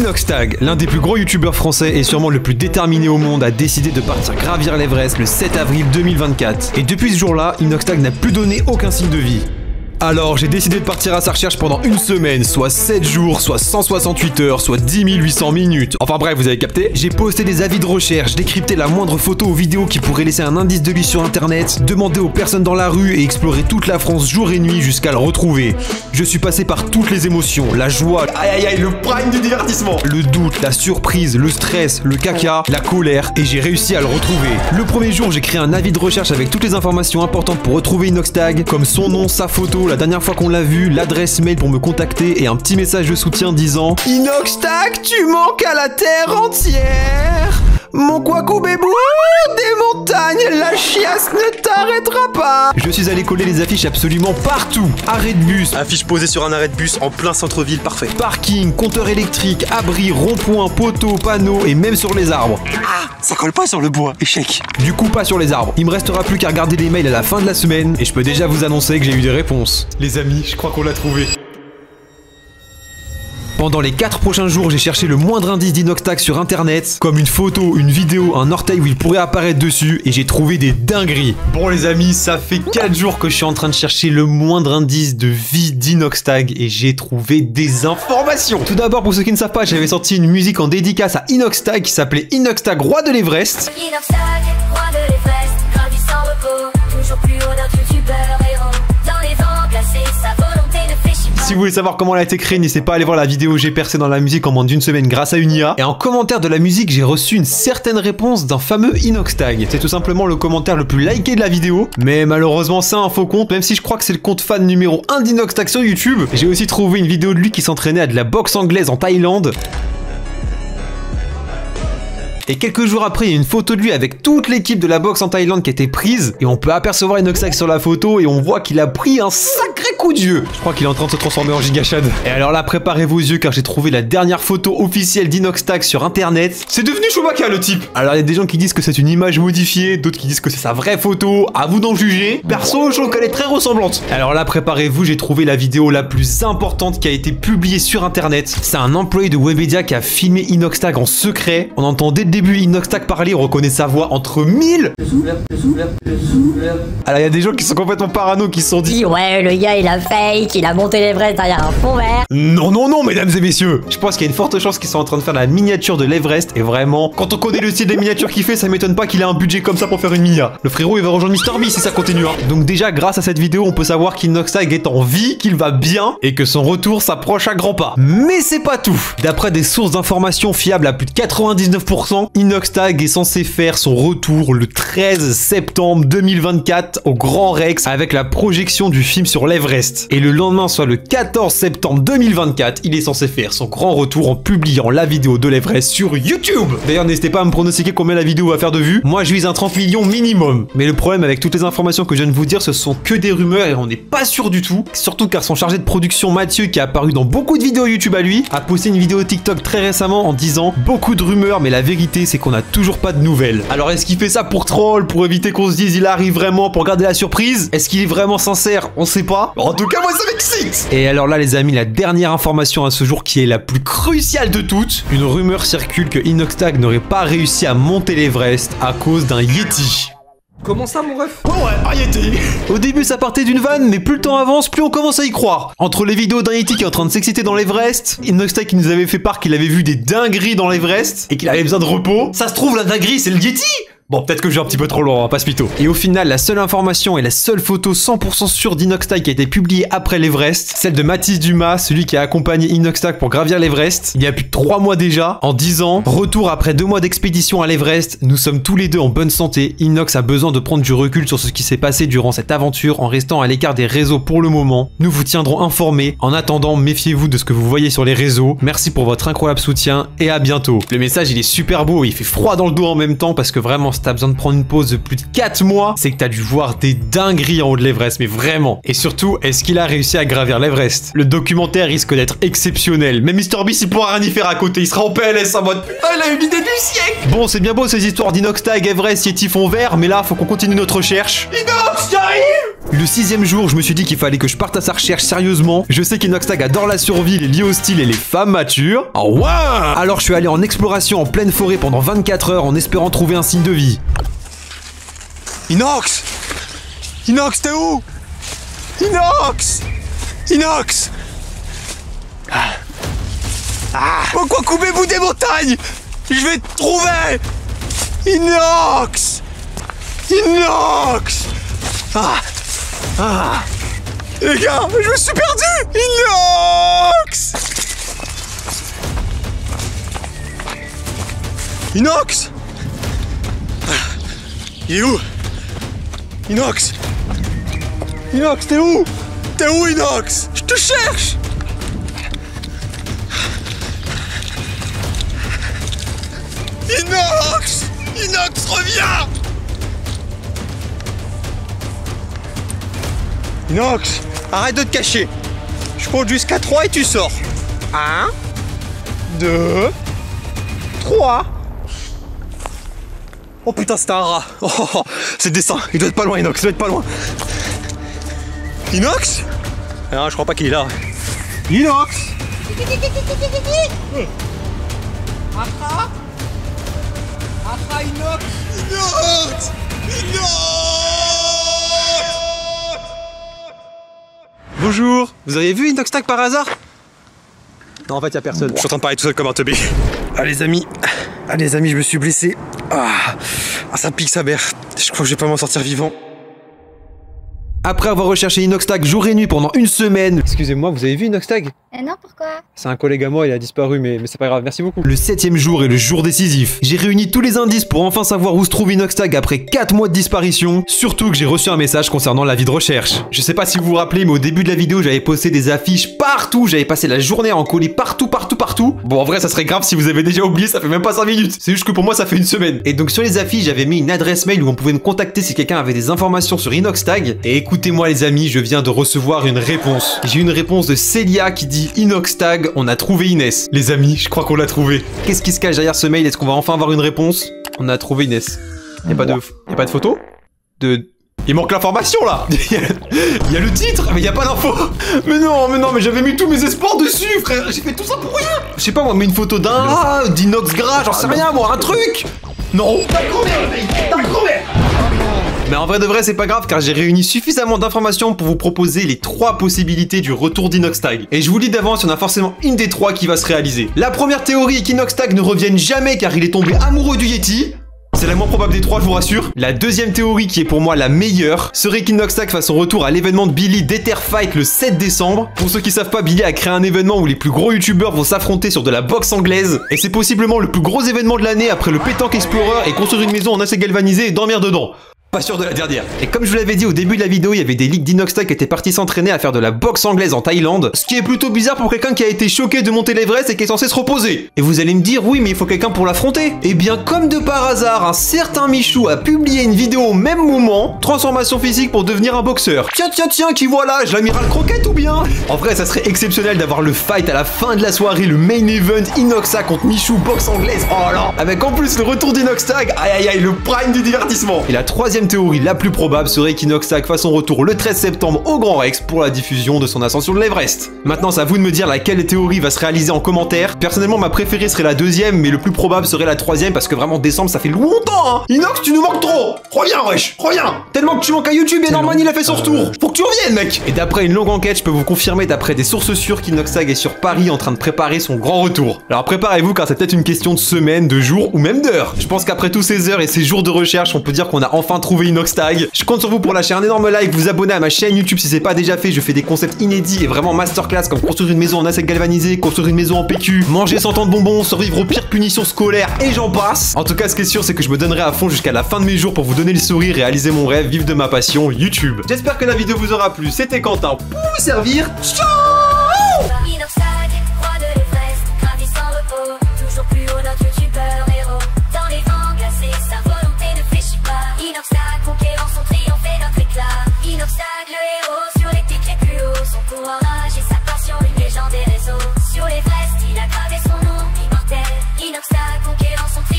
Inoxtag, l'un des plus gros youtubeurs français et sûrement le plus déterminé au monde, a décidé de partir gravir l'Everest le 7 avril 2024. Et depuis ce jour-là, Inoxtag n'a plus donné aucun signe de vie. Alors j'ai décidé de partir à sa recherche pendant une semaine, soit 7 jours, soit 168 heures, soit 10 800 minutes. Enfin bref, vous avez capté. J'ai posté des avis de recherche, décrypté la moindre photo ou vidéo qui pourrait laisser un indice de lui sur internet, demandé aux personnes dans la rue et exploré toute la France jour et nuit jusqu'à le retrouver. Je suis passé par toutes les émotions, la joie, le prime du divertissement, le doute, la surprise, le stress, le caca, la colère, et j'ai réussi à le retrouver. Le premier jour, j'ai créé un avis de recherche avec toutes les informations importantes pour retrouver Inoxtag, comme son nom, sa photo, la dernière fois qu'on l'a vu, l'adresse mail pour me contacter et un petit message de soutien disant « Inoxtag, tu manques à la terre entière !» Mon Kwaku Bébou, des montagnes, la chiasse ne t'arrêtera pas. Je suis allé coller les affiches absolument partout. Arrêt de bus, affiche posée sur un arrêt de bus en plein centre-ville, parfait. Parking, compteur électrique, abri, rond-point, poteau, panneau et même sur les arbres. Ah, ça colle pas sur le bois, échec. Du coup, pas sur les arbres. Il me restera plus qu'à regarder les mails à la fin de la semaine et je peux déjà vous annoncer que j'ai eu des réponses. Les amis, je crois qu'on l'a trouvé. Pendant les 4 prochains jours, j'ai cherché le moindre indice d'Inoxtag sur internet, comme une photo, une vidéo, un orteil où il pourrait apparaître dessus, et j'ai trouvé des dingueries. Bon les amis, ça fait 4 jours que je suis en train de chercher le moindre indice de vie d'Inoxtag, et j'ai trouvé des informations. Tout d'abord, pour ceux qui ne savent pas, j'avais sorti une musique en dédicace à Inoxtag qui s'appelait Inoxtag, roi de l'Everest. Inoxtag, roi de l'Everest, gravi sans repos, toujours plus haut d'un youtubeur héros, dans les vents glacés, sa volonté ne fléchit pas. Si vous voulez savoir comment elle a été créée, n'hésitez pas à aller voir la vidéo J'ai percé dans la musique en moins d'une semaine grâce à une IA. Et en commentaire de la musique, j'ai reçu une certaine réponse d'un fameux Inoxtag. C'est tout simplement le commentaire le plus liké de la vidéo. Mais malheureusement, c'est un faux compte, même si je crois que c'est le compte fan numéro 1 d'Inoxtag sur YouTube. J'ai aussi trouvé une vidéo de lui qui s'entraînait à de la boxe anglaise en Thaïlande. Et quelques jours après, il y a une photo de lui avec toute l'équipe de la boxe en Thaïlande qui a été prise. Et on peut apercevoir Inoxtag sur la photo et on voit qu'il a pris un sacré coup de vieux. Je crois qu'il est en train de se transformer en gigachad. Et alors là, préparez vos yeux car j'ai trouvé la dernière photo officielle d'Inoxtag sur internet. C'est devenu Chewbacca le type. Alors il y a des gens qui disent que c'est une image modifiée, d'autres qui disent que c'est sa vraie photo. À vous d'en juger. Perso, je trouve qu'elle est très ressemblante. Alors là, préparez-vous, j'ai trouvé la vidéo la plus importante qui a été publiée sur internet. C'est un employé de Webedia qui a filmé Inoxtag en secret. On entend dès le début Inoxtag parler, on reconnaît sa voix entre 1000. Alors il y a des gens qui sont complètement parano, qui se sont dit ouais, le gars il a fake, il a monté l'Everest derrière un fond vert. Non, non, non, mesdames et messieurs. Je pense qu'il y a une forte chance qu'ils sont en train de faire la miniature de l'Everest. Et vraiment, quand on connaît le style des miniatures qu'il fait, ça m'étonne pas qu'il ait un budget comme ça pour faire une mia. Le frérot il va rejoindre MrBeast si ça continue hein. Donc déjà grâce à cette vidéo on peut savoir qu'Inoxtag est en vie, qu'il va bien et que son retour s'approche à grands pas. Mais c'est pas tout. D'après des sources d'informations fiables à plus de 99%, Inoxtag est censé faire son retour le 13 septembre 2024 au Grand Rex avec la projection du film sur l'Everest. Et le lendemain, soit le 14 septembre 2024, il est censé faire son grand retour en publiant la vidéo de l'Everest sur YouTube. D'ailleurs, n'hésitez pas à me pronostiquer combien la vidéo va faire de vues. Moi, je vise un 30 millions minimum. Mais le problème avec toutes les informations que je viens de vous dire, ce sont que des rumeurs et on n'est pas sûr du tout. Surtout car son chargé de production Mathieu, qui est apparu dans beaucoup de vidéos YouTube à lui, a posté une vidéo TikTok très récemment en disant beaucoup de rumeurs, mais la vérité c'est qu'on a toujours pas de nouvelles. Alors est-ce qu'il fait ça pour troll, pour éviter qu'on se dise il arrive vraiment, pour garder la surprise? Est-ce qu'il est vraiment sincère? On sait pas. En tout cas moi ça m'excite. Et alors là les amis, la dernière information à ce jour qui est la plus cruciale de toutes, une rumeur circule que Inoxtag n'aurait pas réussi à monter l'Everest à cause d'un Yeti. Comment ça mon ref? Oh ouais, un Yeti. Au début ça partait d'une vanne, mais plus le temps avance, plus on commence à y croire. Entre les vidéos d'un Yeti qui est en train de s'exciter dans l'Everest, Inoxtag qui nous avait fait part qu'il avait vu des dingueries dans l'Everest et qu'il avait besoin de repos. Ça se trouve la dinguerie c'est le Yeti. Bon, peut-être que je vais un petit peu trop loin, pas ce mytho. Et au final, la seule information et la seule photo 100% sûre d'Inoxtag qui a été publiée après l'Everest, celle de Mathis Dumas, celui qui a accompagné Inoxtag pour gravir l'Everest, il y a plus de 3 mois déjà, en disant « Retour après 2 mois d'expédition à l'Everest, nous sommes tous les deux en bonne santé. Inox a besoin de prendre du recul sur ce qui s'est passé durant cette aventure en restant à l'écart des réseaux pour le moment. Nous vous tiendrons informés. En attendant, méfiez-vous de ce que vous voyez sur les réseaux. Merci pour votre incroyable soutien et à bientôt. » Le message, il est super beau, il fait froid dans le dos en même temps parce que vraiment, si t'as besoin de prendre une pause de plus de 4 mois, c'est que t'as dû voir des dingueries en haut de l'Everest, mais vraiment. Et surtout, est-ce qu'il a réussi à gravir l'Everest? Le documentaire risque d'être exceptionnel. Même MrBeast, il pourra rien y faire à côté, il sera en PLS en mode putain, il a eu l'idée du siècle. Bon, c'est bien beau ces histoires d'Inoxtag, Everest, Yeti fond vert, mais là, faut qu'on continue notre recherche. Inox, j'arrive. Le 6e jour, je me suis dit qu'il fallait que je parte à sa recherche sérieusement. Je sais qu'Inoxtag adore la survie, les lieux hostiles et les femmes matures. Oh ouais! Alors je suis allé en exploration en pleine forêt pendant 24 heures en espérant trouver un signe de vie. Inox! Inox, t'es où? Inox! Inox! Au quoi couper bout des montagnes? Je vais te trouver! Inox! Inox! Les gars, je me suis perdu! Inox! Inox! Il est où? Inox! Inox, t'es où? T'es où, Inox? Je te cherche! Inox! Inox, reviens! Inox, arrête de te cacher. Je compte jusqu'à 3 et tu sors. 1, 2, 3. Oh putain, c'est un rat. Oh, c'est descend. Il doit être pas loin, Inox. Il doit être pas loin. Inox? Ah, je crois pas qu'il est là. Inox! Inox! Inox! Inox! Bonjour, vous avez vu Inoxtag par hasard? Non, en fait, y'a personne. Je suis en train de parler tout seul comme un teubé. Ah les amis, je me suis blessé. Ça pique sa mère. Je crois que je vais pas m'en sortir vivant. Après avoir recherché Inoxtag jour et nuit pendant une semaine... Excusez-moi, vous avez vu Inoxtag? Non, pourquoi? C'est un collègue à moi, il a disparu, mais c'est pas grave, merci beaucoup. Le 7e jour est le jour décisif. J'ai réuni tous les indices pour enfin savoir où se trouve Inoxtag après 4 mois de disparition. Surtout que j'ai reçu un message concernant l'avis de recherche. Je sais pas si vous vous rappelez, mais au début de la vidéo, j'avais posté des affiches partout. J'avais passé la journée à en coller partout. Bon, en vrai, ça serait grave si vous avez déjà oublié, ça fait même pas 5 minutes. C'est juste que pour moi, ça fait une semaine. Et donc sur les affiches, j'avais mis une adresse mail où on pouvait me contacter si quelqu'un avait des informations sur Inoxtag. Et écoutez-moi les amis, je viens de recevoir une réponse. J'ai une réponse de Célia qui dit Inoxtag, on a trouvé Inès. Les amis, je crois qu'on l'a trouvé. Qu'est-ce qui se cache derrière ce mail? Est-ce qu'on va enfin avoir une réponse? On a trouvé Inès. Y'a pas de photo? Il manque l'information là. Il y a le titre, mais il y a pas d'info. Mais non, mais j'avais mis tous mes espoirs dessus, frère. J'ai fait tout ça pour rien. Je sais pas moi, mais une photo d'un rat, d'inox gras, j'en sais rien moi, un truc. Non. T'as crevé. Mais en vrai de vrai, c'est pas grave car j'ai réuni suffisamment d'informations pour vous proposer les 3 possibilités du retour d'Inoxtag. Et je vous le dis d'avance, il y en a forcément une des 3 qui va se réaliser. La première théorie est qu'Inoxtag ne revienne jamais car il est tombé amoureux du Yeti. C'est la moins probable des 3, je vous rassure. La deuxième théorie, qui est pour moi la meilleure, serait qu'Inoxtag fasse son retour à l'événement de Billy d'Ether Fight le 7 décembre. Pour ceux qui savent pas, Billy a créé un événement où les plus gros youtubeurs vont s'affronter sur de la boxe anglaise. Et c'est possiblement le plus gros événement de l'année après le Pétanque Explorer et construire une maison en acier galvanisé et dormir dedans. Pas sûr de la dernière. Et comme je vous l'avais dit au début de la vidéo, il y avait des leaks d'Inoxtag qui étaient partis s'entraîner à faire de la boxe anglaise en Thaïlande. Ce qui est plutôt bizarre pour quelqu'un qui a été choqué de monter l'Everest et qui est censé se reposer. Et vous allez me dire, oui, mais il faut quelqu'un pour l'affronter. Et bien, comme de par hasard, un certain Michou a publié une vidéo au même moment, transformation physique pour devenir un boxeur. Tiens, qui voilà, je l'amiral Croquette ou bien? En vrai, ça serait exceptionnel d'avoir le fight à la fin de la soirée, le main event Inoxtag contre Michou, boxe anglaise. Oh là! Avec en plus le retour d'Inoxtag, aïe, le prime du divertissement. Et la troisième théorie, la plus probable serait qu'Inoxtag fasse son retour le 13 septembre au Grand Rex pour la diffusion de son ascension de l'Everest. Maintenant, c'est à vous de me dire laquelle théorie va se réaliser en commentaire. Personnellement, ma préférée serait la deuxième, mais le plus probable serait la troisième parce que vraiment décembre, ça fait longtemps, hein. Inox, tu nous manques trop. Reviens, wesh, reviens. Tellement que tu manques à YouTube et Norman il a fait son retour. Faut que tu reviennes, mec. Et d'après une longue enquête, je peux vous confirmer d'après des sources sûres qu'Inoxtag est sur Paris en train de préparer son grand retour. Alors préparez-vous car c'est peut-être une question de semaines, de jours ou même d'heures. Je pense qu'après tous ces heures et ces jours de recherche, on peut dire qu'on a enfin trouvé Inoxtag. Je compte sur vous pour lâcher un énorme like, vous abonner à ma chaîne YouTube si c'est pas déjà fait. Je fais des concepts inédits et vraiment masterclass comme construire une maison en acier galvanisé, construire une maison en PQ, manger 100 ans de bonbons, survivre aux pires punitions scolaires et j'en passe. En tout cas, ce qui est sûr, c'est que je me donnerai à fond jusqu'à la fin de mes jours pour vous donner le sourire, réaliser mon rêve, vivre de ma passion YouTube. J'espère que la vidéo vous aura plu. C'était Quentin pour vous servir. Ciao!